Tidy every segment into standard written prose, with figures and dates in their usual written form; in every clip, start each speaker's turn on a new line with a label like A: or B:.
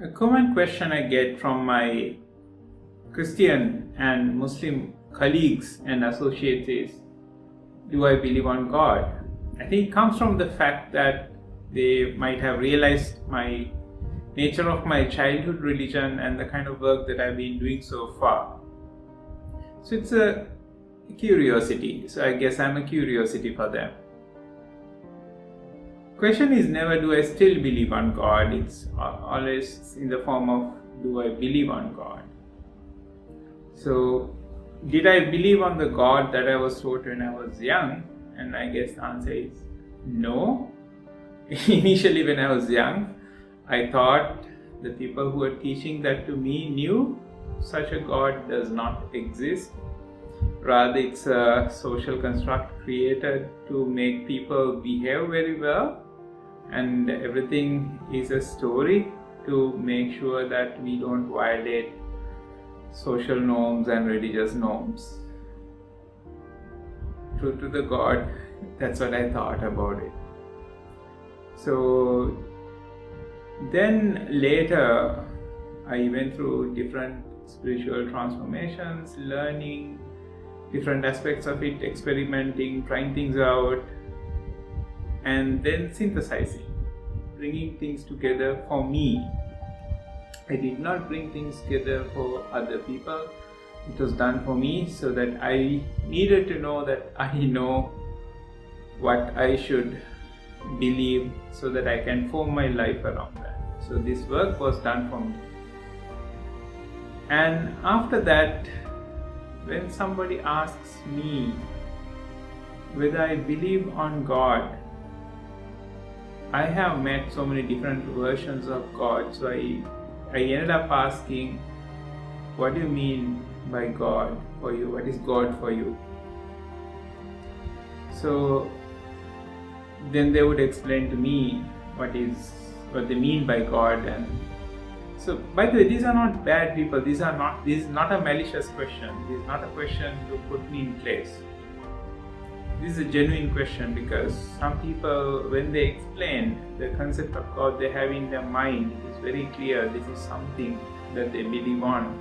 A: A common question I get from my Christian and Muslim colleagues and associates is, do I believe on God? I think it comes from the fact that they might have realized my nature of my childhood religion and the kind of work that I've been doing so far. So it's a curiosity. So I guess I'm a curiosity for them. Question is never do I still believe on God. It's always in the form of do I believe on God. So did I believe on the God that I was taught when I was young? And I guess the answer is no. Initially when I was young, I thought the people who were teaching that to me knew such a God does not exist. Rather, it's a social construct created to make people behave very well, and everything is a story to make sure that we don't violate social norms and religious norms. True to the God, that's what I thought about it. So then later I went through different spiritual transformations, learning different aspects of it, experimenting, trying things out, and then synthesizing, bringing things together for me. I did not bring things together for other people. It was done for me so that I needed to know that I know what I should believe so that I can form my life around that. So this work was done for me. And after that, when somebody asks me whether I believe on God, I have met so many different versions of God. So I ended up asking, what do you mean by God for you? What is God for you? So then they would explain to me what they mean by God. And so, by the way, these are not bad people. This is not a malicious question. This is not a question to put me in place. This is a genuine question because some people, when they explain the concept of God they have in their mind, it is very clear this is something that they believe on.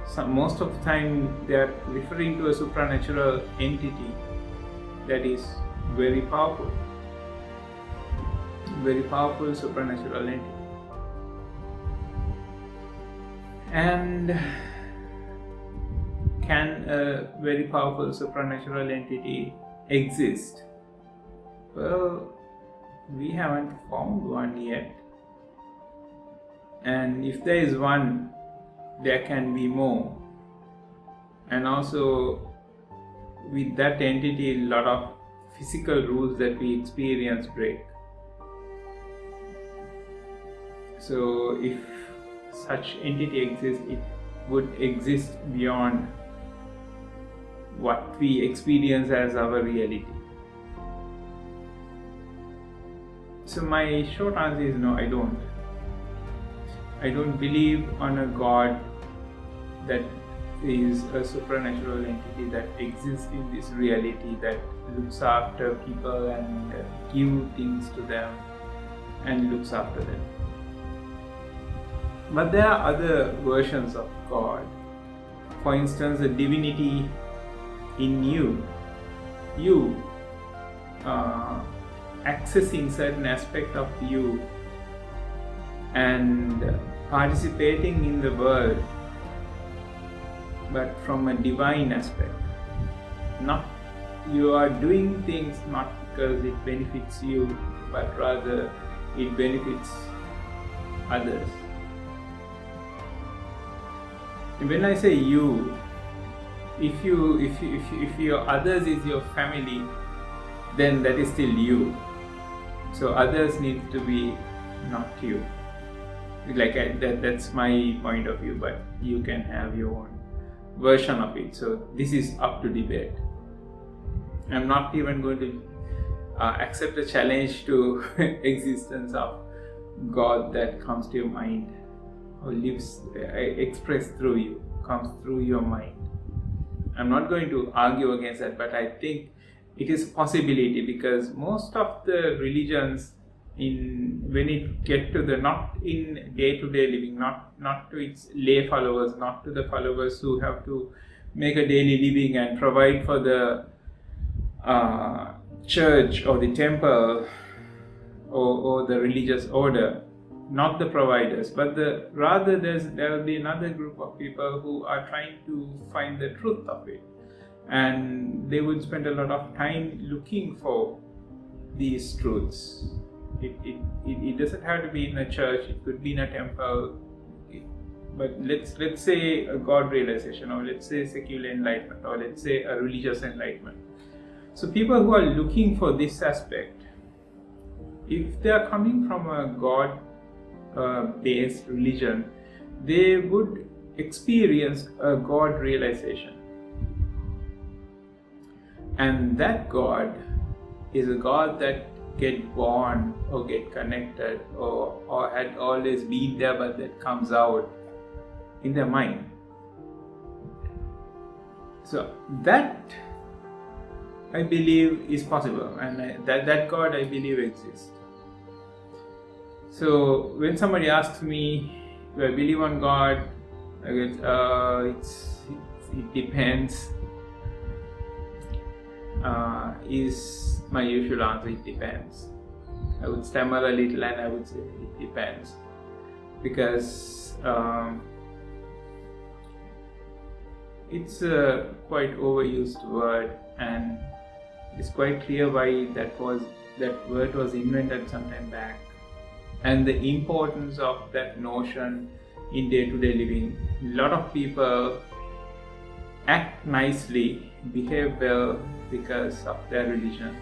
A: So most of the time they are referring to a supernatural entity that is very powerful supernatural entity. And can a very powerful supernatural entity exist? Well, we haven't found one yet. And if there is one, there can be more. And also, with that entity, a lot of physical rules that we experience break. So if such entity exists, it would exist beyond what we experience as our reality. So my short answer is no, I don't. I don't believe on a God that is a supernatural entity that exists in this reality, that looks after people and gives things to them and looks after them. But there are other versions of God. For instance, a divinity in you accessing certain aspect of you and participating in the world, but from a divine aspect. Not you are doing things not because it benefits you, but rather it benefits others. When I say you, if your others is your family, then that is still you. So others need to be not you. That's my point of view, but you can have your own version of it. So this is up to debate. I'm not even going to accept a challenge to existence of God that comes to your mind or lives, expressed through you, comes through your mind. I'm not going to argue against that, but I think it is a possibility because most of the religions when it get to the, not in day-to-day living, not to its lay followers, not to the followers who have to make a daily living and provide for the church or the temple or the religious order, not the providers, but rather there will be another group of people who are trying to find the truth of it, and they would spend a lot of time looking for these truths. It doesn't have to be in a church, it could be in a temple, but let's say a God realization, or let's say secular enlightenment, or let's say a religious enlightenment. So people who are looking for this aspect, if they are coming from a God based religion, they would experience a God realization, and that God is a God that get born or get connected or had always been there, but that comes out in their mind. So that, I believe, is possible, and that God, I believe, exists. So when somebody asks me, do I believe on God, I guess it depends. Is my usual answer, it depends. I would stammer a little and I would say it depends, because it's a quite overused word, and it's quite clear why that word was invented some time back, and the importance of that notion in day-to-day living. A lot of people act nicely, behave well because of their religion.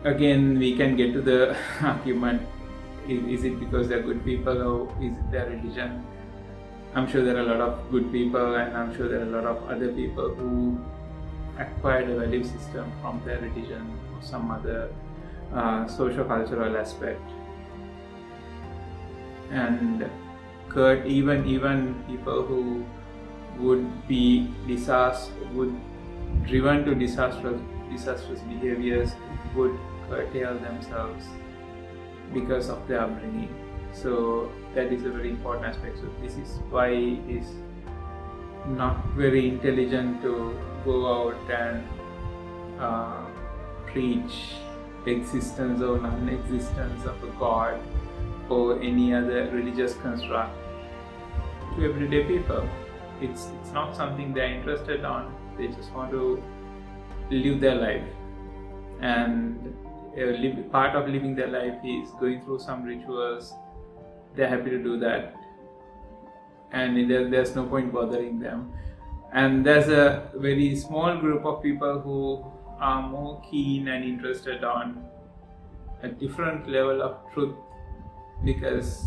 A: Again, we can get to the argument, is it because they're good people or is it their religion? I'm sure there are a lot of good people, and I'm sure there are a lot of other people who acquired a value system from their religion or some other socio-cultural aspect. And even people who would be driven to disastrous behaviors would curtail themselves because of their upbringing. So that is a very important aspect. So this is why it is not very intelligent to go out and preach existence or non-existence of a God or any other religious construct to everyday people. It's not something they're interested on. They just want to live their life, and part of living their life is going through some rituals. They're happy to do that, and there's no point bothering them. And there's a very small group of people who are more keen and interested on a different level of truth, because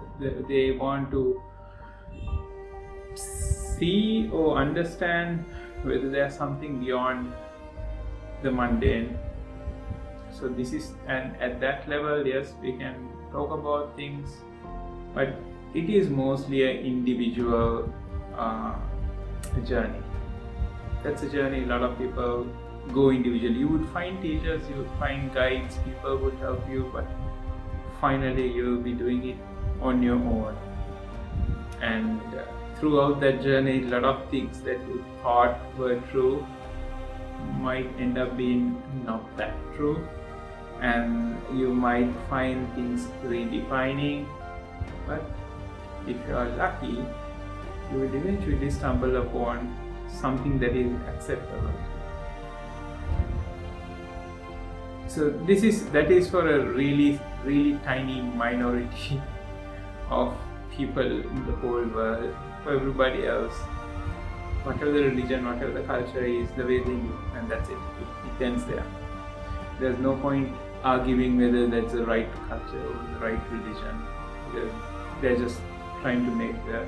A: they want to see or understand whether there's something beyond the mundane. So this is, and at that level, yes, we can talk about things, but it is mostly an individual journey. That's a journey a lot of people go individually. You would find teachers, you would find guides, people would help you, but finally you will be doing it on your own. And throughout that journey, a lot of things that you thought were true might end up being not that true, and you might find things redefining, but if you are lucky, you will eventually stumble upon something that is acceptable. So that is for a really, really tiny minority of people in the whole world. For everybody else, whatever the religion, whatever the culture is, the way they live, and that's it. It ends there. There's no point arguing whether that's the right culture or the right religion, because they're just trying to make the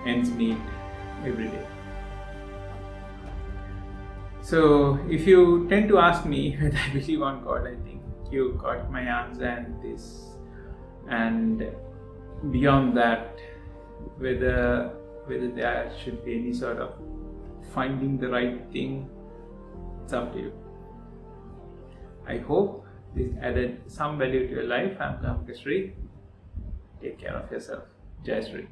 A: ends meet every day. So if you tend to ask me whether I believe on God, I think you got my answer, and this, and beyond that, whether there should be any sort of finding the right thing, it's up to you. I hope this added some value to your life. I'm Kamkeshri. Take care of yourself. Jai Shri.